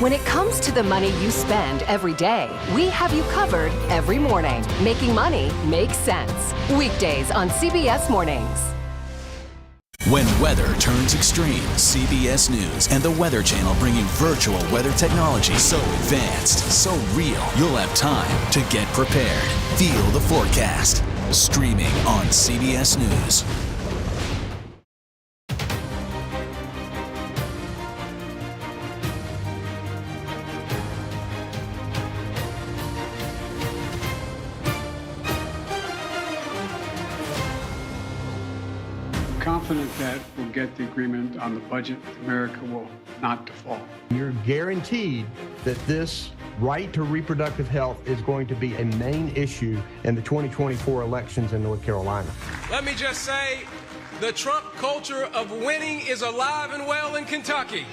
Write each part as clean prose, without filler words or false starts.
When it comes to the money you spend every day, we have you covered every morning. Making money makes sense. Weekdays on CBS Mornings. When weather turns extreme, CBS News and the Weather Channel bring you virtual weather technology so advanced, so real, you'll have time to get prepared. Feel the forecast. Streaming on CBS News. Confident that we'll get the agreement on the budget. America will not default. You're guaranteed that this right to reproductive health is going to be a main issue in the 2024 elections in North Carolina. Let me just say, the Trump culture of winning is alive and well in Kentucky.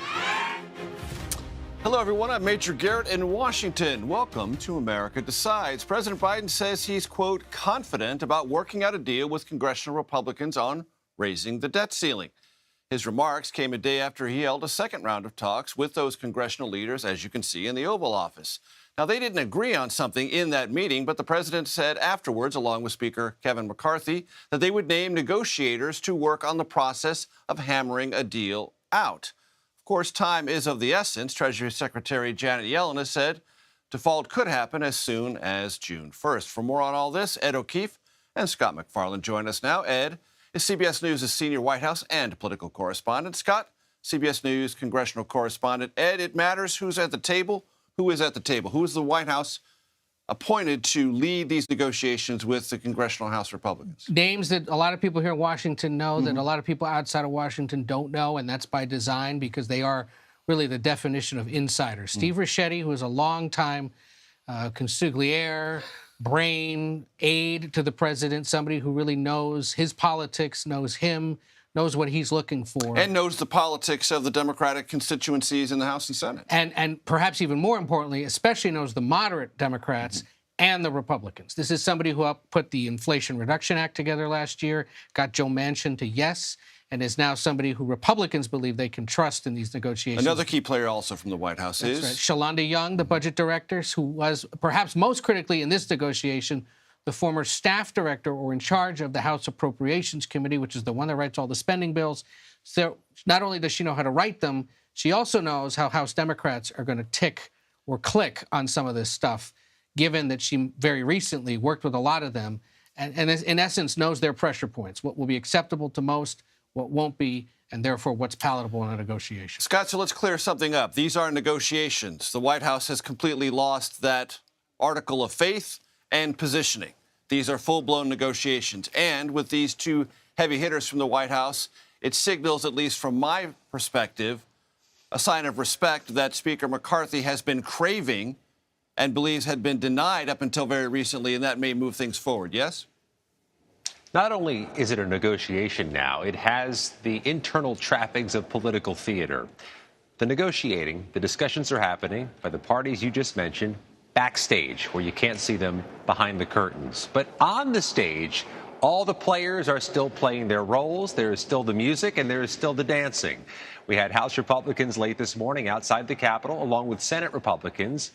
Hello, everyone. I'm Major Garrett in Washington. Welcome to America Decides. President Biden says he's, quote, confident about working out a deal with congressional Republicans on raising the debt ceiling. His remarks came a day after he held a second round of talks with those congressional leaders, as you can see in the Oval Office. Now, they didn't agree on something in that meeting, but the president said afterwards, along with Speaker Kevin McCarthy, that they would name negotiators to work on the process of hammering a deal out. Of course, time is of the essence. Treasury Secretary Janet Yellen has said default could happen as soon as June 1st. For more on all this, Ed O'Keefe and Scott McFarland join us now. Ed is CBS News' senior White House and political correspondent. Scott, CBS News congressional correspondent. Ed, it matters who's at the table. Who is at the table? Who is the White House appointed to lead these negotiations with the congressional House Republicans? Names that a lot of people here in Washington know, that a lot of people outside of Washington don't know, and that's by design because they are really the definition of insiders. Steve Ricchetti, who is a longtime consigliere, brain, aide to the president, somebody who really knows his politics, knows him, knows what he's looking for. And knows the politics of the Democratic constituencies in the House and Senate. And perhaps even more importantly, especially knows the moderate Democrats and the Republicans. This is somebody who helped put the Inflation Reduction Act together last year, got Joe Manchin to yes, and is now somebody who Republicans believe they can trust in these negotiations. Another key player also from the White House is right. Shalonda Young, the budget director, who was perhaps most critically in this negotiation, the former staff director or in charge of the House Appropriations Committee, which is the one that writes all the spending bills. So not only does she know how to write them, she also knows how House Democrats are going to tick or click on some of this stuff, given that she very recently worked with a lot of them and in essence knows their pressure points, what will be acceptable to most, what won't be, and therefore what's palatable in a negotiation. Scott, so let's clear something up. These are negotiations. The White House has completely lost that article of faith and positioning. These are full-blown negotiations. And with these two heavy hitters from the White House, it signals, at least from my perspective, a sign of respect that Speaker McCarthy has been craving and believes had been denied up until very recently, and that may move things forward. Yes? Not only is it a negotiation now, it has the internal trappings of political theater. The negotiating, the discussions are happening by the parties you just mentioned, backstage, where you can't see them behind the curtains. But on the stage, all the players are still playing their roles. There is still the music and there is still the dancing. We had House Republicans late this morning outside the Capitol, along with Senate Republicans,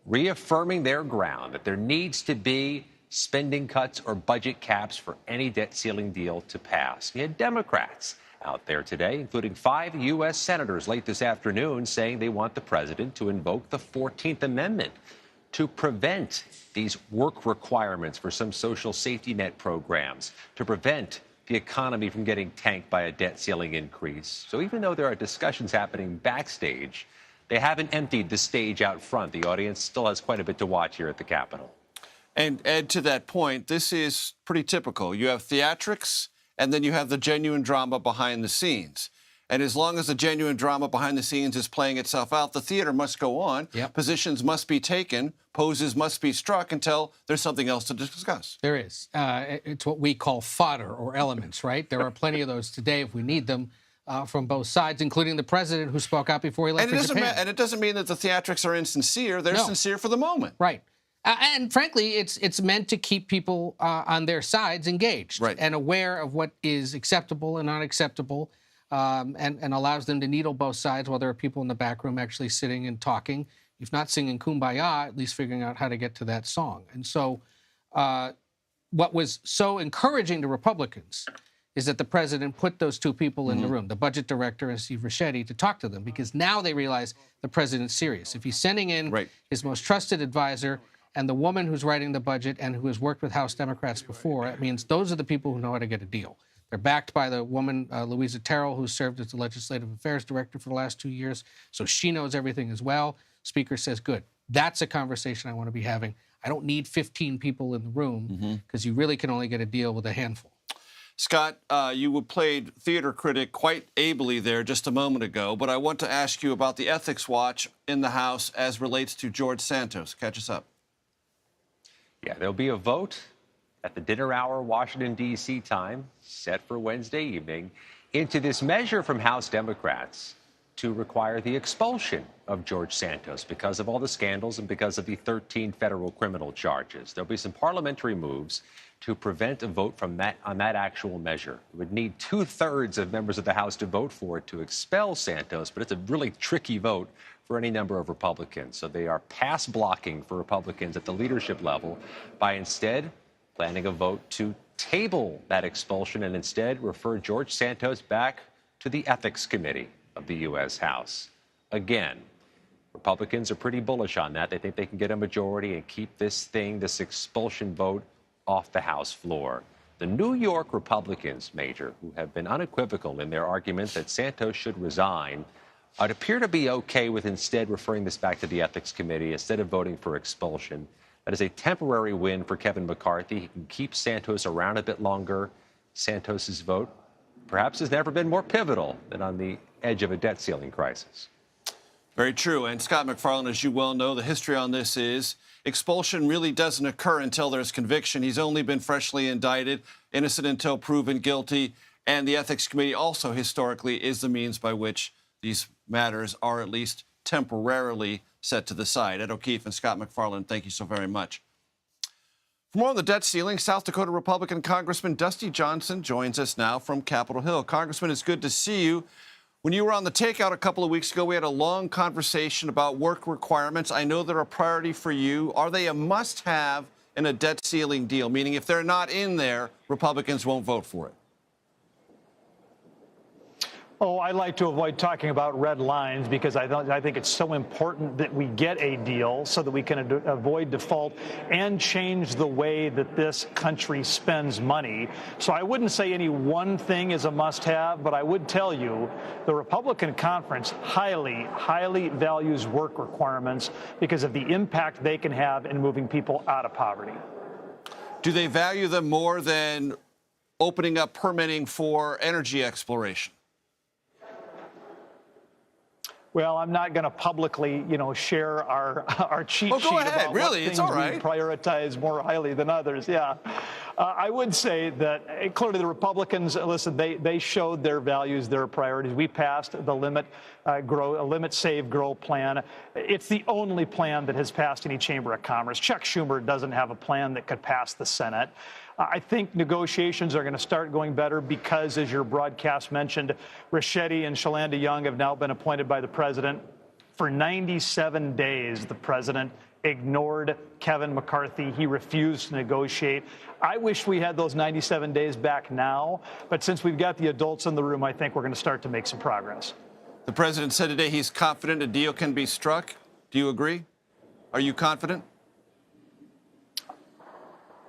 reaffirming their ground that there needs to be spending cuts or budget caps for any debt ceiling deal to pass. We had Democrats out there today, including 5 U.S. senators late this afternoon, saying they want the president to invoke the 14th Amendment to prevent these work requirements for some social safety net programs, to prevent the economy from getting tanked by a debt ceiling increase. So even though there are discussions happening backstage, they haven't emptied the stage out front. The audience still has quite a bit to watch here at the Capitol. And Ed, to that point, this is pretty typical. You have theatrics, and then you have the genuine drama behind the scenes. And as long as the genuine drama behind the scenes is playing itself out, the theater must go on. Yep. Positions must be taken. Poses must be struck until there's something else to discuss. There is. It's what we call fodder or elements, right? There are plenty of those today if we need them from both sides, including the president who spoke out before he left for Japan. And it doesn't mean that the theatrics are insincere. They're sincere for the moment. Right. And frankly, it's meant to keep people on their sides engaged and aware of what is acceptable and unacceptable. and allows them to needle both sides while there are people in the back room actually sitting and talking, if not singing Kumbaya, at least figuring out how to get to that song. And so what was so encouraging to Republicans is that the president put those two people in the room, the budget director and Steve Ricchetti, to talk to them, because now they realize the president's serious. If he's sending in his most trusted advisor and the woman who's writing the budget and who has worked with House Democrats before, it means those are the people who know how to get a deal. They're backed by the woman, Louisa Terrell, who served as the Legislative Affairs Director for the last 2 years, so she knows everything as well. Speaker says, good. That's a conversation I want to be having. I don't need 15 people in the room, because you really can only get a deal with a handful. Scott, you played theater critic quite ably there just a moment ago, but I want to ask you about the ethics watch in the House as relates to George Santos. Catch us up. Yeah, there'll be a vote at the dinner hour Washington, D.C. time, set for Wednesday evening, into this measure from House Democrats to require the expulsion of George Santos because of all the scandals and because of the 13 federal criminal charges. There'll be some parliamentary moves to prevent a vote on that actual measure. It would need 2/3 of members of the House to vote for it to expel Santos, but it's a really tricky vote for any number of Republicans. So they are pass blocking for Republicans at the leadership level by instead planning a vote to table that expulsion and instead refer George Santos back to the Ethics Committee of the U.S. House. Again, Republicans are pretty bullish on that. They think they can get a majority and keep this expulsion vote off the House floor. The New York Republicans, Major, who have been unequivocal in their argument that Santos should resign, would appear to be okay with instead referring this back to the Ethics Committee instead of voting for expulsion. That is a temporary win for Kevin McCarthy. He can keep Santos around a bit longer. Santos's vote perhaps has never been more pivotal than on the edge of a debt ceiling crisis. Very true. And Scott McFarland, as you well know, the history on this is expulsion really doesn't occur until there's conviction. He's only been freshly indicted, innocent until proven guilty. And the Ethics Committee also historically is the means by which these matters are at least temporarily set to the side. Ed O'Keefe and Scott McFarland, thank you so very much. For more on the debt ceiling, South Dakota Republican Congressman Dusty Johnson joins us now from Capitol Hill. Congressman, it's good to see you. When you were on the Takeout a couple of weeks ago, we had a long conversation about work requirements. I know they're a priority for you. Are they a must-have in a debt ceiling deal? Meaning if they're not in there, Republicans won't vote for it. Oh, I like to avoid talking about red lines because I think it's so important that we get a deal so that we can avoid default and change the way that this country spends money. So I wouldn't say any one thing is a must-have, but I would tell you the Republican conference highly values work requirements because of the impact they can have in moving people out of poverty. Do they value them more than opening up permitting for energy exploration? Well, I'm not going to publicly, share our cheat sheet about what things we prioritize more highly than others. Yeah, I would say that clearly the Republicans, listen, they showed their values, their priorities. We passed the limit save grow plan. It's the only plan that has passed any chamber of commerce. Chuck Schumer doesn't have a plan that could pass the Senate. I think negotiations are going to start going better because, as your broadcast mentioned, Ricchetti and Shalanda Young have now been appointed by the president. For 97 days, the president ignored Kevin McCarthy. He refused to negotiate. I wish we had those 97 days back now, but since we've got the adults in the room, I think we're going to start to make some progress. The president said today he's confident a deal can be struck. Do you agree? Are you confident?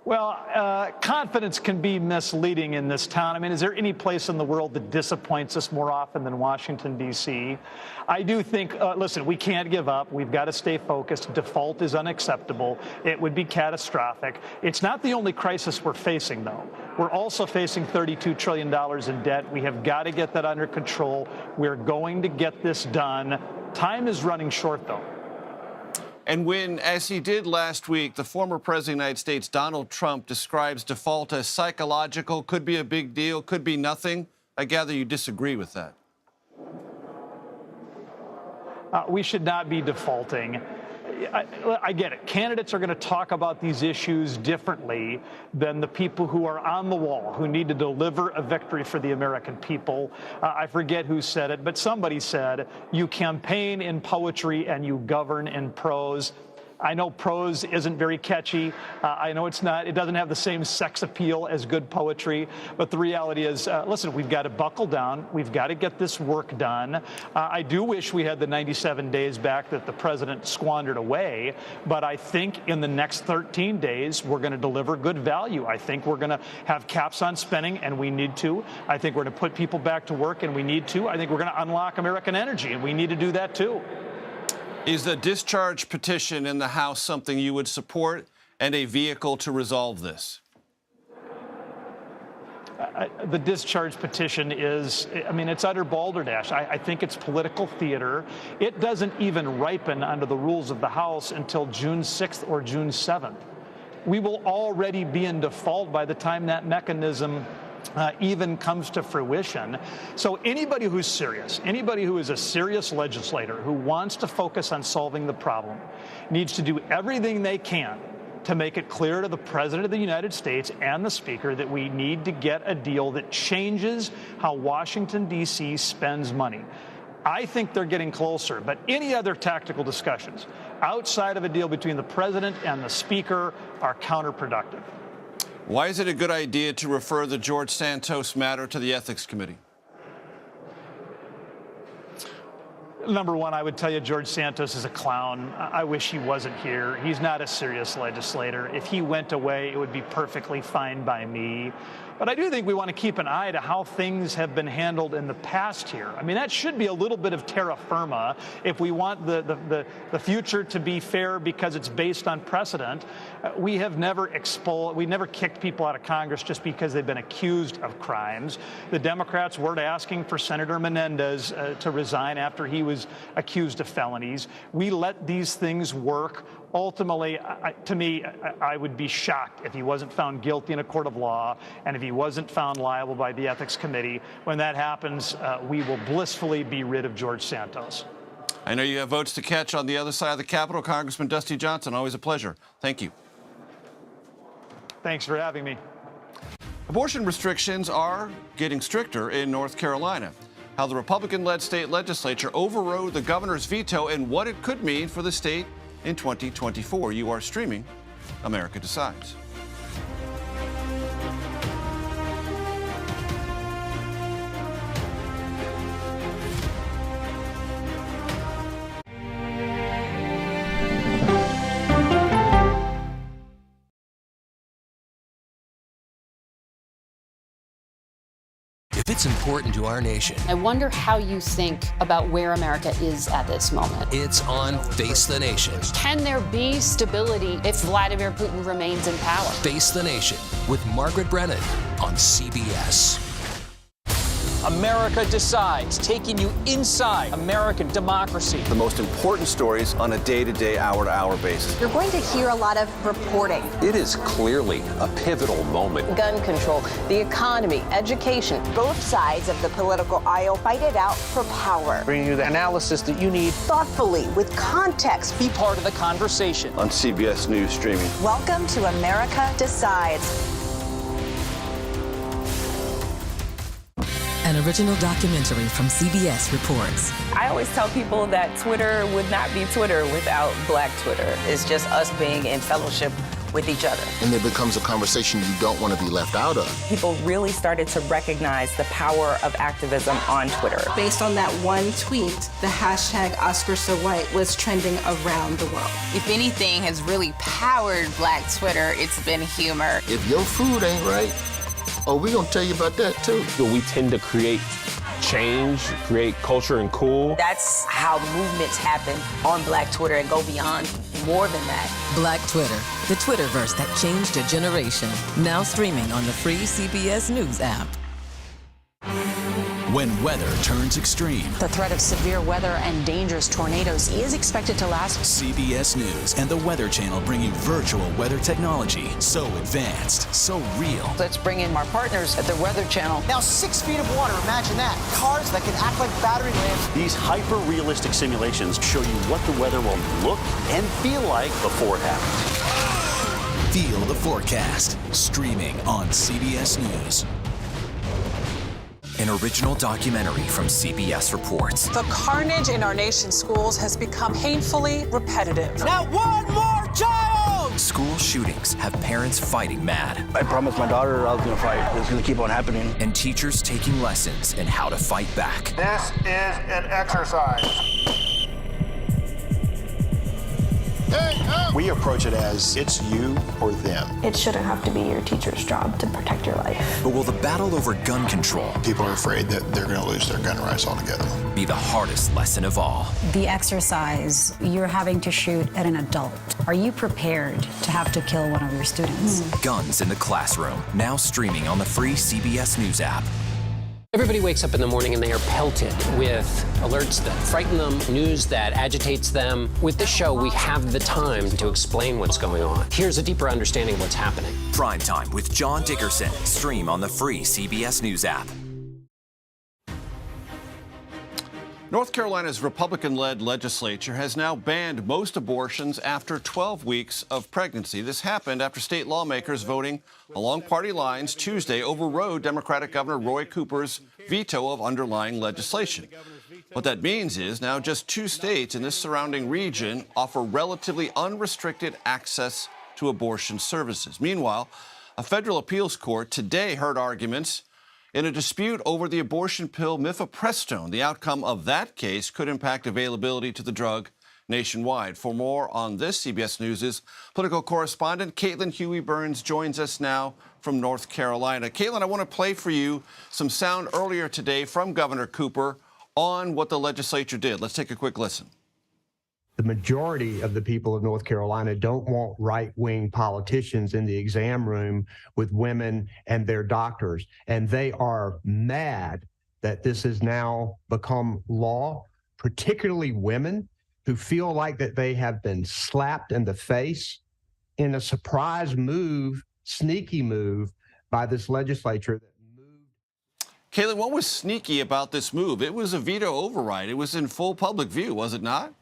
Well, confidence can be misleading in this town. I mean, is there any place in the world that disappoints us more often than Washington, D.C.? I do think, listen, we can't give up. We've got to stay focused. Default is unacceptable. It would be catastrophic. It's not the only crisis we're facing, though. We're also facing $32 trillion in debt. We have got to get that under control. We're going to get this done. Time is running short, though. And when, as he did last week, the former president of the United States, Donald Trump, describes default as psychological, could be a big deal, could be nothing, I gather you disagree with that. We should not be defaulting. I get it. Candidates are going to talk about these issues differently than the people who are on the wall, who need to deliver a victory for the American people. I forget who said it, but somebody said, you campaign in poetry and you govern in prose. I know prose isn't very catchy. I know it doesn't have the same sex appeal as good poetry. But the reality is, listen, we've got to buckle down. We've got to get this work done. I do wish we had the 97 days back that the president squandered away. But I think in the next 13 days, we're going to deliver good value. I think we're going to have caps on spending, and we need to. I think we're going to put people back to work, and we need to. I think we're going to unlock American energy, and we need to do that, too. Is the discharge petition in the House something you would support and a vehicle to resolve this? The discharge petition is, it's utter balderdash. I think it's political theater. It doesn't even ripen under the rules of the House until June 6th or June 7th. We will already be in default by the time that mechanism even comes to fruition. So anybody who's serious, anybody who is a serious legislator who wants to focus on solving the problem needs to do everything they can to make it clear to the President of the United States and the Speaker that we need to get a deal that changes how Washington, D.C. spends money. I think they're getting closer, but any other tactical discussions outside of a deal between the President and the Speaker are counterproductive. Why is it a good idea to refer the George Santos matter to the Ethics Committee? Number one, I would tell you George Santos is a clown. I wish he wasn't here. He's not a serious legislator. If he went away, it would be perfectly fine by me. But I do think we want to keep an eye to how things have been handled in the past here. That should be a little bit of terra firma if we want the future to be fair because it's based on precedent. We have never kicked people out of Congress just because they've been accused of crimes. The Democrats weren't asking for Senator Menendez to resign after he was accused of felonies. We let these things work. Ultimately, to me, I would be shocked if he wasn't found guilty in a court of law and if he wasn't found liable by the Ethics Committee. When that happens, we will blissfully be rid of George Santos. I know you have votes to catch on the other side of the Capitol. Congressman Dusty Johnson, always a pleasure. Thank you. Thanks for having me. Abortion restrictions are getting stricter in North Carolina. How the Republican-led state legislature overrode the governor's veto and what it could mean for the state in 2024. You are streaming America Decides. If it's important to our nation, I wonder how you think about where America is at this moment. It's on Face the Nation. Can there be stability if Vladimir Putin remains in power? Face the Nation with Margaret Brennan on CBS. America Decides, taking you inside American democracy. The most important stories on a day-to-day, hour-to-hour basis. You're going to hear a lot of reporting. It is clearly a pivotal moment. Gun control, the economy, education. Both sides of the political aisle fight it out for power. Bringing you the analysis that you need. Thoughtfully, with context. Be part of the conversation. On CBS News Streaming. Welcome to America Decides. An original documentary from CBS reports. I always tell people that Twitter would not be Twitter without Black Twitter. It's just us being in fellowship with each other. And there becomes a conversation you don't want to be left out of. People really started to recognize the power of activism on Twitter. Based on that one tweet, the hashtag #OscarSoWhite was trending around the world. If anything has really powered Black Twitter, it's been humor. If your food ain't right, we're going to tell you about that, too. We tend to create change, create culture and cool. That's how movements happen on Black Twitter and go beyond more than that. Black Twitter, the Twitterverse that changed a generation. Now streaming on the free CBS News app. When weather turns extreme. The threat of severe weather and dangerous tornadoes is expected to last. CBS News and the Weather Channel bringing virtual weather technology so advanced, so real. Let's bring in our partners at the Weather Channel. Now 6 feet of water, imagine that. Cars that can act like battery lamps. These hyper-realistic simulations show you what the weather will look and feel like before it happens. Feel the forecast, streaming on CBS News. An original documentary from CBS reports. The carnage in our nation's schools has become painfully repetitive. Now one more child! School shootings have parents fighting mad. I promised my daughter I was going to fight. It was going to keep on happening. And teachers taking lessons in how to fight back. This is an exercise. We approach it as it's you or them. It shouldn't have to be your teacher's job to protect your life. But will the battle over gun control, People are afraid that they're going to lose their gun rights altogether. be the hardest lesson of all? The exercise, you're having to shoot at an adult. Are you prepared to have to kill one of your students? Guns in the Classroom, now streaming on the free CBS News app. Everybody wakes up in the morning and they are pelted with alerts that frighten them, news that agitates them. With this show, we have the time to explain what's going on. Here's a deeper understanding of what's happening. Prime Time with John Dickerson. Stream on the free CBS News app. North Carolina's Republican-led legislature has now banned most abortions after 12 weeks of pregnancy. This happened after state lawmakers voting along party lines Tuesday overrode Democratic Governor Roy Cooper's veto of underlying legislation. What that means is now just 2 states in this surrounding region offer relatively unrestricted access to abortion services. Meanwhile, a federal appeals court today heard arguments in a dispute over the abortion pill mifepristone. The outcome of that case could impact availability to the drug nationwide. For more on this, CBS News' political correspondent Caitlin Huey-Burns joins us now from North Carolina. Caitlin, I want to play for you some sound earlier today from Governor Cooper on what the legislature did. Let's take a quick listen. The majority of the people of North Carolina don't want right-wing politicians in the exam room with women and their doctors. And they are mad that this has now become law, particularly women who feel like that they have been slapped in the face in a surprise move, sneaky move by this legislature. Caitlin, what was sneaky about this move? It was a veto override. It was in full public view, was it not?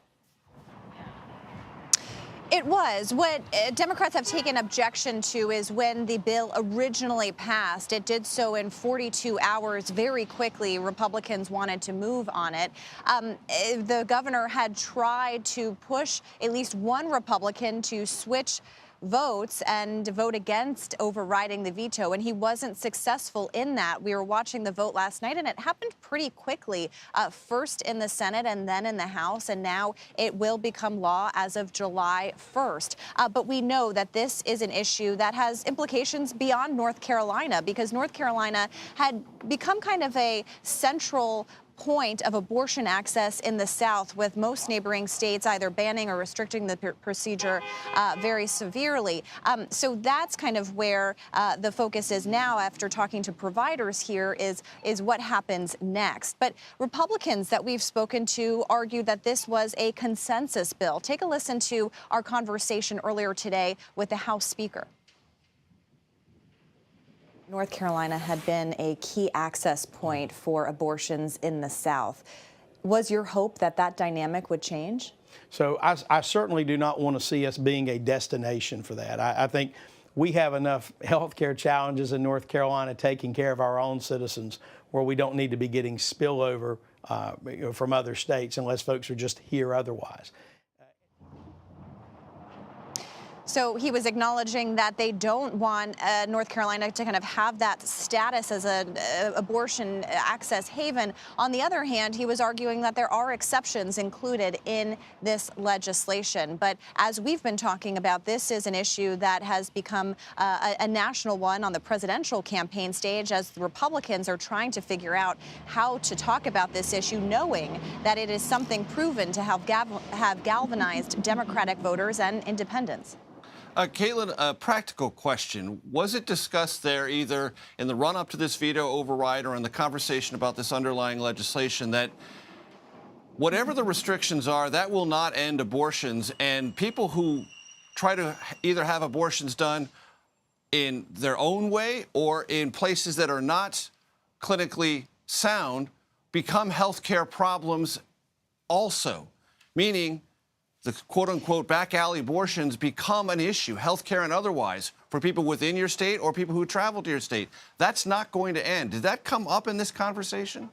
It was. What Democrats have taken objection to is when the bill originally passed. It did so in 42 hours, very quickly. Republicans wanted to move on it. The governor had tried to push at least one Republican to switch votes and vote against overriding the veto, and he wasn't successful in that. We were watching the vote last night, and it happened pretty quickly, first in the Senate and then in the House, and now it will become law as of July 1st. But we know that this is an issue that has implications beyond North Carolina, because North Carolina had become kind of a central point of abortion access in the South, with most neighboring states either banning or restricting the procedure very severely. So that's kind of where the focus is now after talking to providers here is what happens next. But Republicans that we've spoken to argue that this was a consensus bill. Take a listen to our conversation earlier today with the House Speaker. North Carolina had been a key access point for abortions in the South. Was your hope that that dynamic would change? So I certainly do not want to see us being a destination for that. I think we have enough health care challenges in North Carolina taking care of our own citizens where we don't need to be getting spillover from other states unless folks are just here otherwise. So he was acknowledging that they don't want North Carolina to kind of have that status as an abortion access haven. On the other hand, he was arguing that there are exceptions included in this legislation. But as we've been talking about, this is an issue that has become a national one on the presidential campaign stage as the Republicans are trying to figure out how to talk about this issue, knowing that it is something proven to have galvanized Democratic voters and independents. Caitlin, a practical question. Was it discussed there either in the run-up to this veto override or in the conversation about this underlying legislation that whatever the restrictions are, that will not end abortions, and people who try to either have abortions done in their own way or in places that are not clinically sound become healthcare problems also, meaning the quote-unquote back alley abortions become an issue, healthcare and otherwise, for people within your state or people who travel to your state. That's not going to end. Did that come up in this conversation?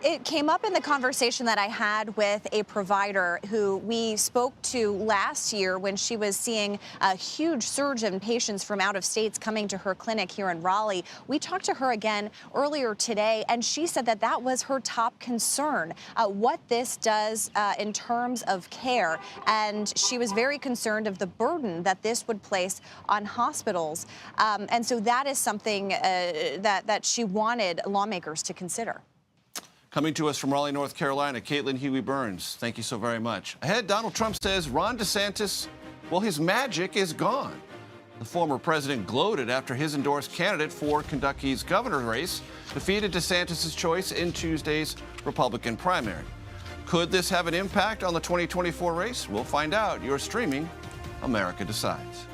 It came up in the conversation that I had with a provider who we spoke to last year when she was seeing a huge surge in patients from out of states coming to her clinic here in Raleigh. We talked to her again earlier today, and she said that that was her top concern, what this does in terms of care. And she was very concerned of the burden that this would place on hospitals. And so that is something that she wanted lawmakers to consider. Coming to us from Raleigh, North Carolina, Caitlin Huey-Burns. Thank you so very much. Ahead, Donald Trump says Ron DeSantis, well, his magic is gone. The former president gloated after his endorsed candidate for Kentucky's governor race defeated DeSantis' choice in Tuesday's Republican primary. Could this have an impact on the 2024 race? We'll find out. You're streaming America Decides.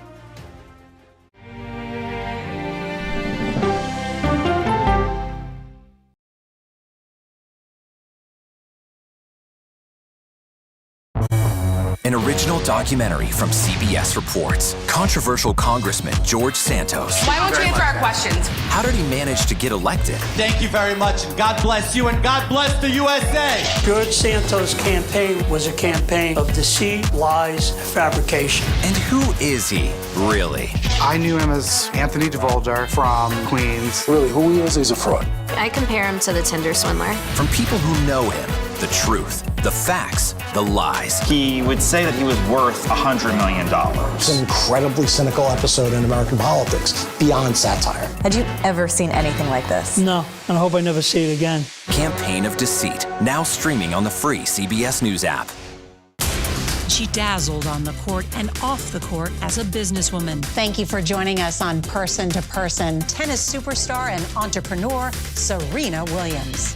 An original documentary from CBS reports. Controversial Congressman George Santos. Why won't you answer our questions? How did he manage to get elected? Thank you very much, and God bless you, and God bless the USA. George Santos' campaign was a campaign of deceit, lies, fabrication. And who is he, really? I knew him as Anthony DeVolder from Queens. Really, who he is, he's a fraud. I compare him to the Tinder swindler. From people who know him, the truth, the facts, the lies. He would say that he was worth $100 million. It's an incredibly cynical episode in American politics, beyond satire. Had you ever seen anything like this? No, and I hope I never see it again. Campaign of Deceit, now streaming on the free CBS News app. She dazzled on the court and off the court as a businesswoman. Thank you for joining us on Person to Person. Tennis superstar and entrepreneur Serena Williams.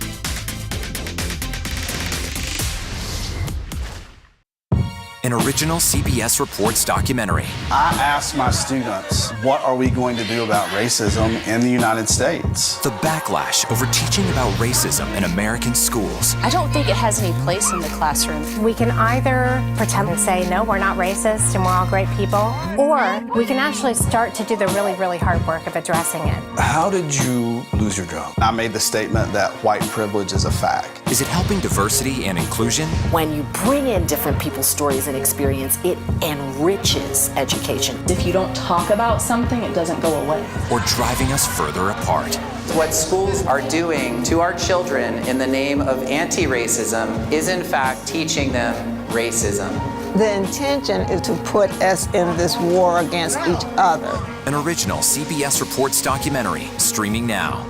An original CBS Reports documentary. I asked my students, what are we going to do about racism in the United States? The backlash over teaching about racism in American schools. I don't think it has any place in the classroom. We can either pretend and say, no, we're not racist and we're all great people, or we can actually start to do the really, really hard work of addressing it. How did you lose your job? I made the statement that white privilege is a fact. Is it helping diversity and inclusion? When you bring in different people's stories and experience, it enriches education. If you don't talk about something, it doesn't go away. Or driving us further apart? What schools are doing to our children in the name of anti-racism is in fact teaching them racism. The intention is to put us in this war against each other. An original CBS Reports documentary, streaming now.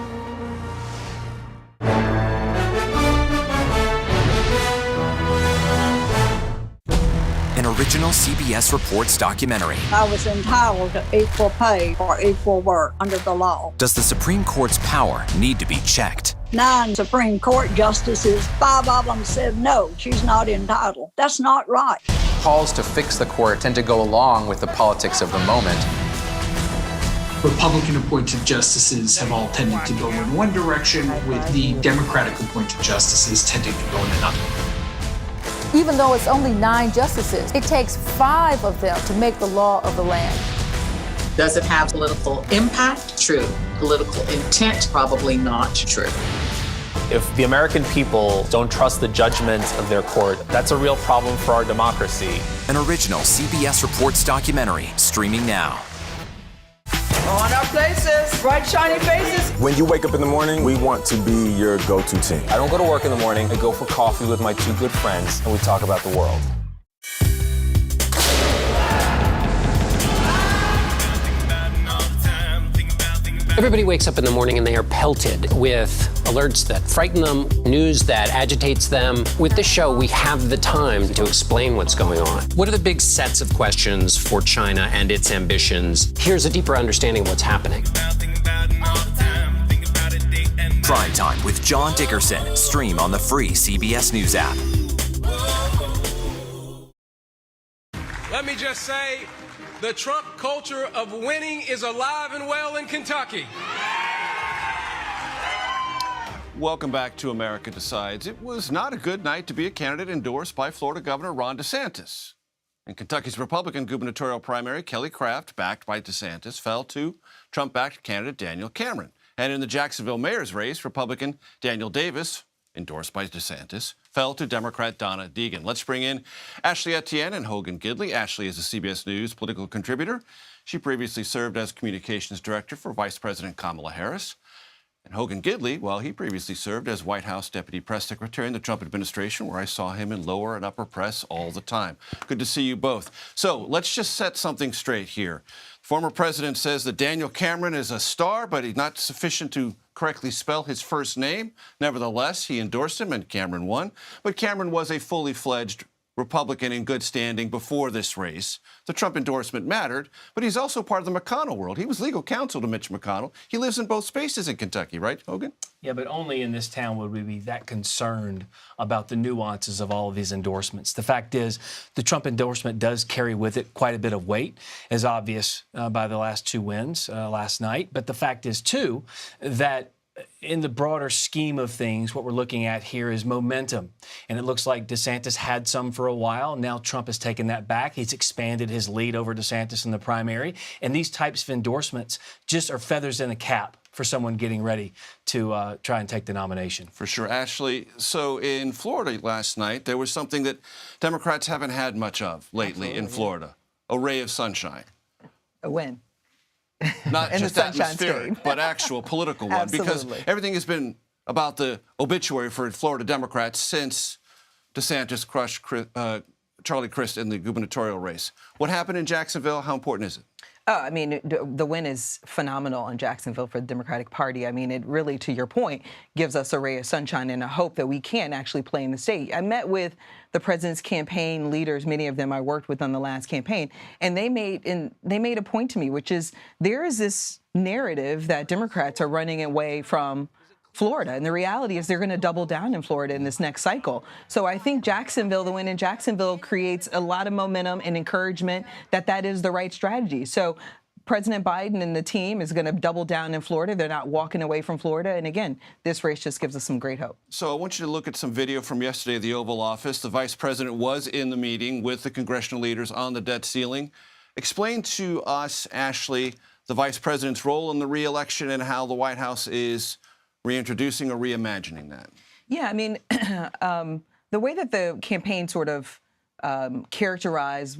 An original CBS Reports documentary. I was entitled to equal pay for equal work under the law. Does the Supreme Court's power need to be checked? 9 Supreme Court justices, 5 of them said no, she's not entitled. That's not right. Calls to fix the court tend to go along with the politics of the moment. Republican-appointed justices have all tended to go in one direction, with the Democratic-appointed justices tending to go in another. Even though it's only 9 justices, it takes 5 of them to make the law of the land. Does it have political impact? True. Political intent? Probably not true. If the American people don't trust the judgment of their court, that's a real problem for our democracy. An original CBS Reports documentary, streaming now. On our places, bright shiny faces. When you wake up in the morning, we want to be your go-to team. I don't go to work in the morning. I go for coffee with my 2 good friends, and we talk about the world. Everybody wakes up in the morning and they are pelted with alerts that frighten them, news that agitates them. With this show, we have the time to explain what's going on. What are the big sets of questions for China and its ambitions? Here's a deeper understanding of what's happening. Prime Time with John Dickerson. Stream on the free CBS News app. Let me just say, the Trump culture of winning is alive and well in Kentucky. Welcome back to America Decides. It was not a good night to be a candidate endorsed by Florida Governor Ron DeSantis. In Kentucky's Republican gubernatorial primary, Kelly Craft, backed by DeSantis, fell to Trump-backed candidate Daniel Cameron. And in the Jacksonville mayor's race, Republican Daniel Davis, endorsed by DeSantis, fell to Democrat Donna Deegan. Let's bring in Ashley Etienne and Hogan Gidley. Ashley is a CBS News political contributor. She previously served as communications director for Vice President Kamala Harris. And Hogan Gidley, well, he previously served as White House Deputy Press Secretary in the Trump administration, where I saw him in lower and upper press all the time. Good to see you both. So let's just set something straight here. Former president says that Daniel Cameron is a star, but he's not sufficient to correctly spell his first name. Nevertheless, he endorsed him and Cameron won. But Cameron was a fully fledged Republican in good standing before this race. The Trump endorsement mattered, but he's also part of the McConnell world. He was legal counsel to Mitch McConnell. He lives in both spaces in Kentucky, right, Hogan? Yeah, but only in this town would we be that concerned about the nuances of all of these endorsements. The fact is, the Trump endorsement does carry with it quite a bit of weight, as obvious by the last two wins last night. But the fact is, too, that in the broader scheme of things, what we're looking at here is momentum. And it looks like DeSantis had some for a while. Now Trump has taken that back. He's expanded his lead over DeSantis in the primary. And these types of endorsements just are feathers in a cap for someone getting ready to try and take the nomination. For sure. Ashley, so in Florida last night, there was something that Democrats haven't had much of lately in Florida. A ray of sunshine. A win. Not just atmospheric, but actual political one. Because everything has been about the obituary for Florida Democrats since DeSantis crushed Charlie Crist in the gubernatorial race. What happened in Jacksonville? How important is it? Oh, I mean, the win is phenomenal in Jacksonville for the Democratic Party. I mean, it really, to your point, gives us a ray of sunshine and a hope that we can actually play in the state. I met with the president's campaign leaders, many of them I worked with on the last campaign, and they made a point to me, which is there is this narrative that Democrats are running away from Florida. And the reality is they're going to double down in Florida in this next cycle. So I think Jacksonville, the win in Jacksonville, creates a lot of momentum and encouragement that is the right strategy. So President Biden and the team is going to double down in Florida. They're not walking away from Florida. And again, this race just gives us some great hope. So I want you to look at some video from yesterday at the Oval Office. The vice president was in the meeting with the congressional leaders on the debt ceiling. Explain to us, Ashley, the vice president's role in the re-election and how the White House is reintroducing or reimagining that. Yeah, I mean, the way that the campaign sort of characterized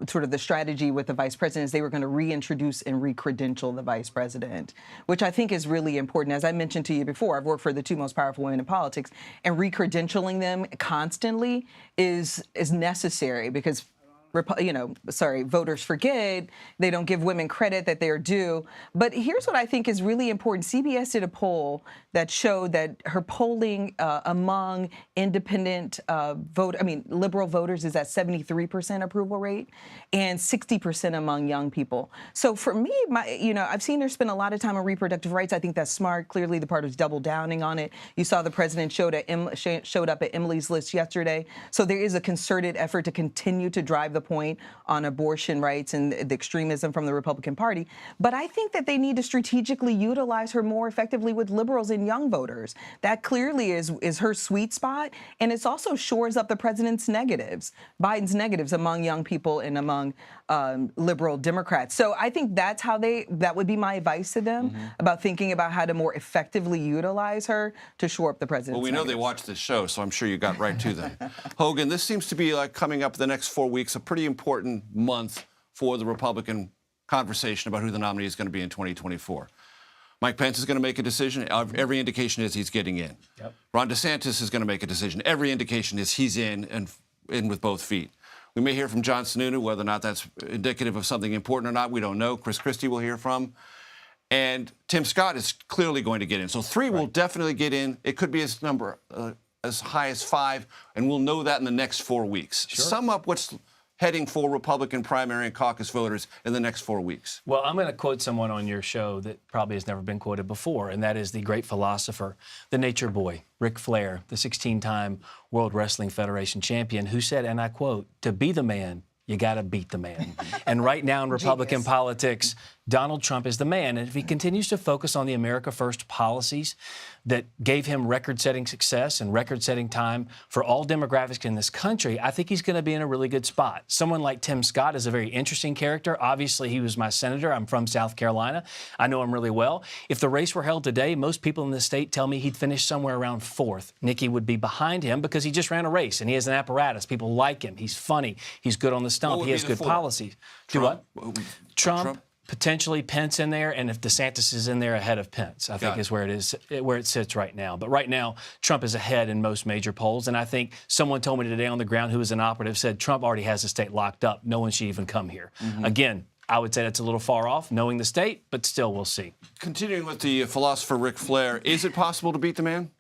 sort of the strategy with the vice president is they were going to reintroduce and recredential the vice president, which I think is really important. As I mentioned to you before, I've worked for the two most powerful women in politics, and recredentialing them constantly is necessary because voters forget, they don't give women credit that they're due. But here's what I think is really important. CBS did a poll that showed that her polling among independent liberal voters is at 73% approval rate and 60% among young people. So for me, I've seen her spend a lot of time on reproductive rights. I think that's smart. Clearly, the party's double downing on it. You saw the president showed up at Emily's List yesterday. So there is a concerted effort to continue to drive the point on abortion rights and the extremism from the Republican Party. But I think that they need to strategically utilize her more effectively with liberals and young voters. That clearly is her sweet spot. And it's also shores up the president's negatives, Biden's negatives among young people and among liberal Democrats. So I think that's how that would be my advice to them about thinking about how to more effectively utilize her to shore up the president's Well, we know they watch this show, so I'm sure you got right to them. Hogan, this seems to be like coming up the next 4 weeks, a pretty important month for the Republican conversation about who the nominee is going to be in 2024. Mike Pence is going to make a decision. Every indication is he's getting in. Yep. Ron DeSantis is going to make a decision. Every indication is he's in and in with both feet. We may hear from John Sununu, whether or not that's indicative of something important or not, we don't know. Chris Christie will hear from. And Tim Scott is clearly going to get in. So 3 will definitely get in. It could be as high as 5, and we'll know that in the next 4 weeks. Sure. Sum up what's heading for Republican primary and caucus voters in the next 4 weeks. Well, I'm going to quote someone on your show that probably has never been quoted before, and that is the great philosopher, the nature boy, Ric Flair, the 16-time World Wrestling Federation champion, who said, and I quote, "To be the man, you got to beat the man." And right now in Republican politics, Donald Trump is the man. And if he continues to focus on the America First policies that gave him record-setting success and record-setting time for all demographics in this country, I think he's going to be in a really good spot. Someone like Tim Scott is a very interesting character. Obviously, he was my senator. I'm from South Carolina. I know him really well. If the race were held today, most people in the state tell me he'd finish somewhere around 4th. Nikki would be behind him because he just ran a race and he has an apparatus. People like him. He's funny. He's good on the stump. He has good policies. Trump? Trump? Potentially Pence in there, and if DeSantis is in there ahead of Pence, I think is where it sits right now. But right now, Trump is ahead in most major polls, and I think someone told me today on the ground who was an operative said Trump already has the state locked up. No one should even come here. Again, I would say that's a little far off, knowing the state, but still we'll see. Continuing with the philosopher Ric Flair, is it possible to beat the man?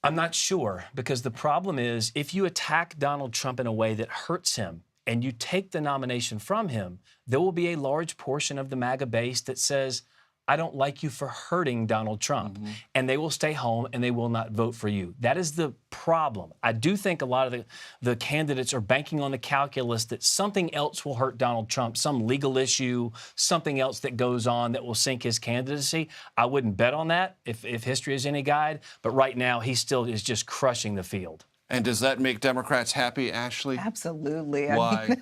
I'm not sure, because the problem is if you attack Donald Trump in a way that hurts him, and you take the nomination from him, there will be a large portion of the MAGA base that says, I don't like you for hurting Donald Trump. And they will stay home and they will not vote for you. That is the problem. I do think a lot of the candidates are banking on the calculus that something else will hurt Donald Trump, some legal issue, something else that goes on that will sink his candidacy. I wouldn't bet on that if history is any guide. But right now, he still is just crushing the field. And does that make Democrats happy, Ashley? Absolutely. Why?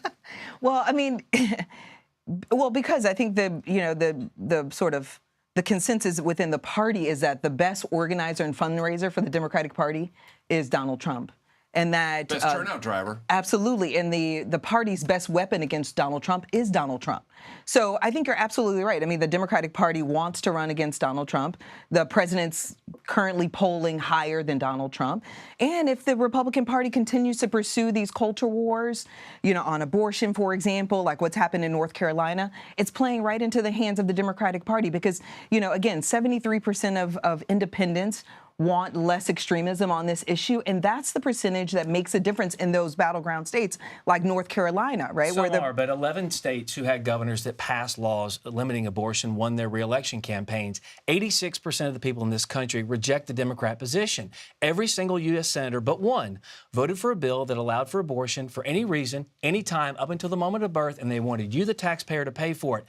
Because I think the sort of the consensus within the party is that the best organizer and fundraiser for the Democratic Party is Donald Trump. And that best turnout driver. Absolutely. And the party's best weapon against Donald Trump is Donald Trump. So I think you're absolutely right. I mean, the Democratic Party wants to run against Donald Trump. The president's currently polling higher than Donald Trump. And if the Republican Party continues to pursue these culture wars, on abortion, for example, like what's happened in North Carolina, it's playing right into the hands of the Democratic Party because, again, 73% of independents want less extremism on this issue, and that's the percentage that makes a difference in those battleground states like North Carolina, right? But 11 states who had governors that passed laws limiting abortion won their reelection campaigns. 86% of the people in this country reject the Democrat position. Every single U.S. senator but one voted for a bill that allowed for abortion for any reason, any time, up until the moment of birth, and they wanted you, the taxpayer, to pay for it.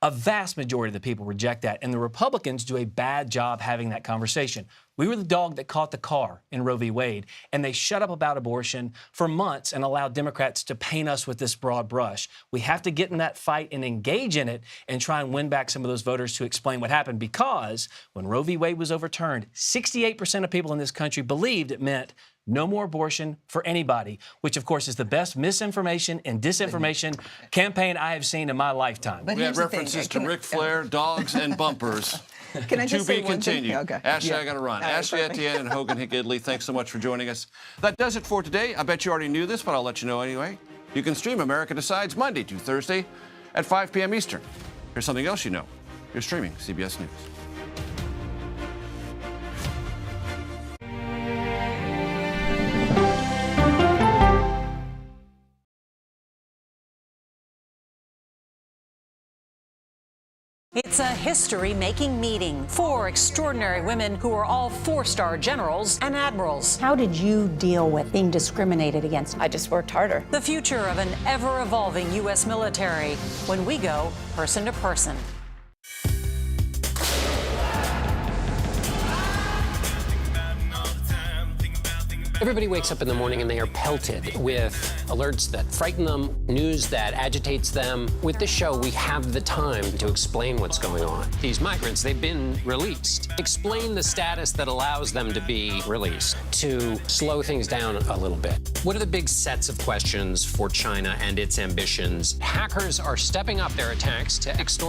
A vast majority of the people reject that, and the Republicans do a bad job having that conversation. We were the dog that caught the car in Roe v. Wade, and they shut up about abortion for months and allowed Democrats to paint us with this broad brush. We have to get in that fight and engage in it and try and win back some of those voters to explain what happened, because when Roe v. Wade was overturned, 68% of people in this country believed it meant no more abortion for anybody, which, of course, is the best misinformation and disinformation campaign I have seen in my lifetime. We had references to Ric Flair, dogs, and bumpers. Can I just to say be continued. Okay. Ashley, I got to run. Ashley Etienne and Hogan Hickedley, thanks so much for joining us. That does it for today. I bet you already knew this, but I'll let you know anyway. You can stream America Decides Monday to Thursday at 5 p.m. Eastern. Here's something else you know. You're streaming CBS News. It's a history-making meeting. 4 extraordinary women who are all 4-star generals and admirals. How did you deal with being discriminated against? I just worked harder. The future of an ever-evolving U.S. military when we go person to person. Everybody wakes up in the morning and they are pelted with alerts that frighten them, news that agitates them. With this show, we have the time to explain what's going on. These migrants, they've been released. Explain the status that allows them to be released, to slow things down a little bit. What are the big sets of questions for China and its ambitions? Hackers are stepping up their attacks to extort